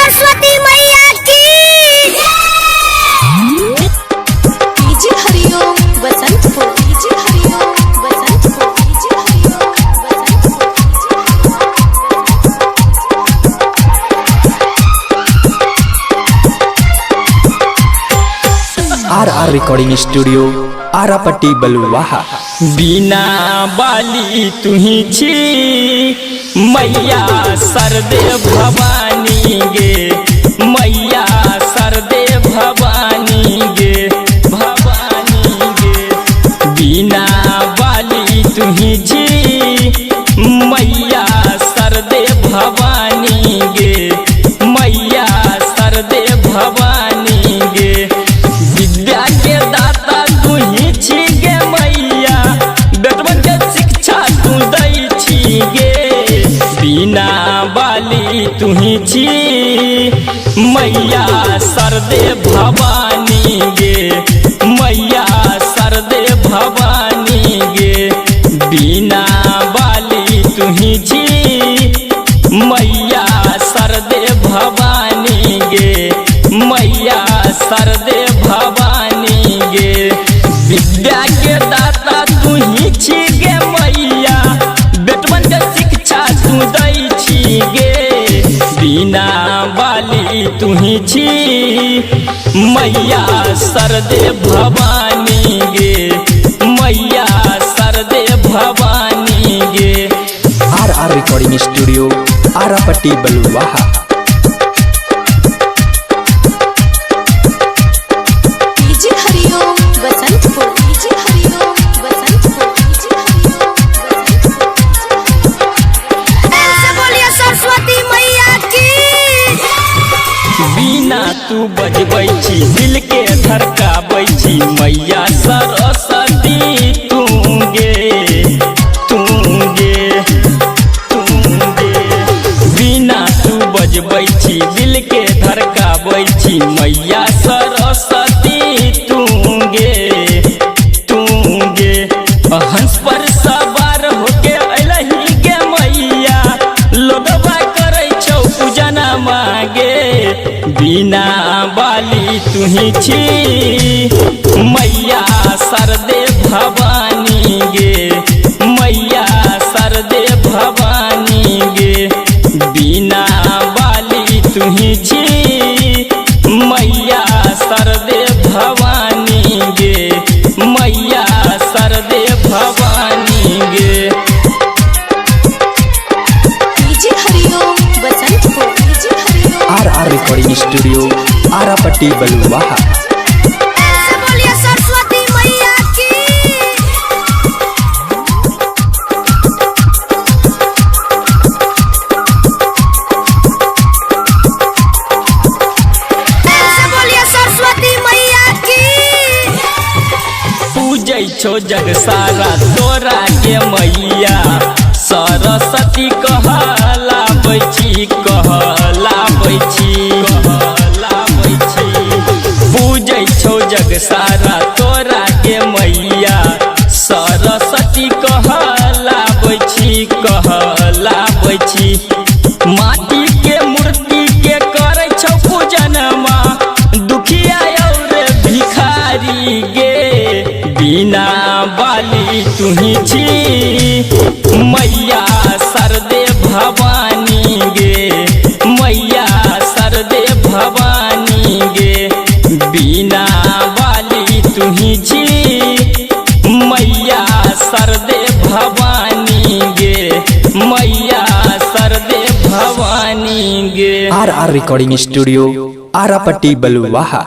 सरस्वती मैया की। डीजे हरिओम बसंतपुर, डीजे हरिओम बसंतपुर, डीजे हरिओम बसंतपुर। आर recording studio आरापट्टी बलुवाहा। बिना बाली तुही छी मैया सरदे भवानी गे, मैया सरदे भवानी गे, भवानी गे। बिना बाली तुही छी मैया सरदे भवानी गे, मैया सरदे भवानी गे। विद्या के दाता तुही छी गे मैया, बेटवन के शिक्षा तू दै छी गे। बिना बाली तुही छी मैया सरदे भवानी गे, मैया सरदे भवानी गे। बिना बाली तुही छी मैया सरदे भवानी गे, मैया सरदे भवानी गे। विद्या के दाता तुही छी गे मैया, बेटवन के शिक्षा तू दै छी गे। बिना बाली तुही छी मैया सरदे भवानी गे, मैया सरदे भवानी गे। आर रिकॉर्डिंग स्टूडियो आरापट्टी बलुवाहा। डीजे हरिओम बसंतपुर, डीजे हरिओम बसंतपुर, डीजे हरिओम बसंतपुर। ऐसे बोलिए सरस्वती मैया की। बिना तू बजबै छी दिल के धड़काबै छी, मैया सरस्वती तू गे, तू गे, तू गे। बिना तू बजबै छी दिल के धड़काबै छी, मैया सरस्वती तू गे, तू गे। हंस पर सवार होके अइलही गे मैया, लोगवा करै छौ पूजना मागे। बिना बाली तुही छी मैया सरदे भवानी गे, मैया सरदे भवानी गे। बिना बाली तुही छी मैया सरदे भवानी गे, मैया सरदे भवानी गे। डीजे हरिओम बसंतपुर, डीजे हरिओम। आर रिकॉर्डिंग स्टूडियो आरापट्टी बलुवाहा। ऐसे बोलिए सरस्वती मैया की। ऐसे बोलिए सरस्वती मैया की। पूजै छो जग सारा तोरा के मैया, सरस्वती कहलाबै छी, कहलाबै छी, कहलाबै छी। पूजै छो जग सारा तोरा के मैया, सरस्वती कहलाबै छी, कहलाबै छी। माटी के मूर्ति के करै छौ पूजनमा, दुखिया और भिखारी गे। बिना बाली तुही छी मैया सरदे भवानी गे, मैया सरदे भवानी गे। बिना बाली तुही छी मैया सरदे भवानी गे, मैया सरदे भवानी गे। आर रिकॉर्डिंग स्टूडियो आरापट्टी बलुवाहा।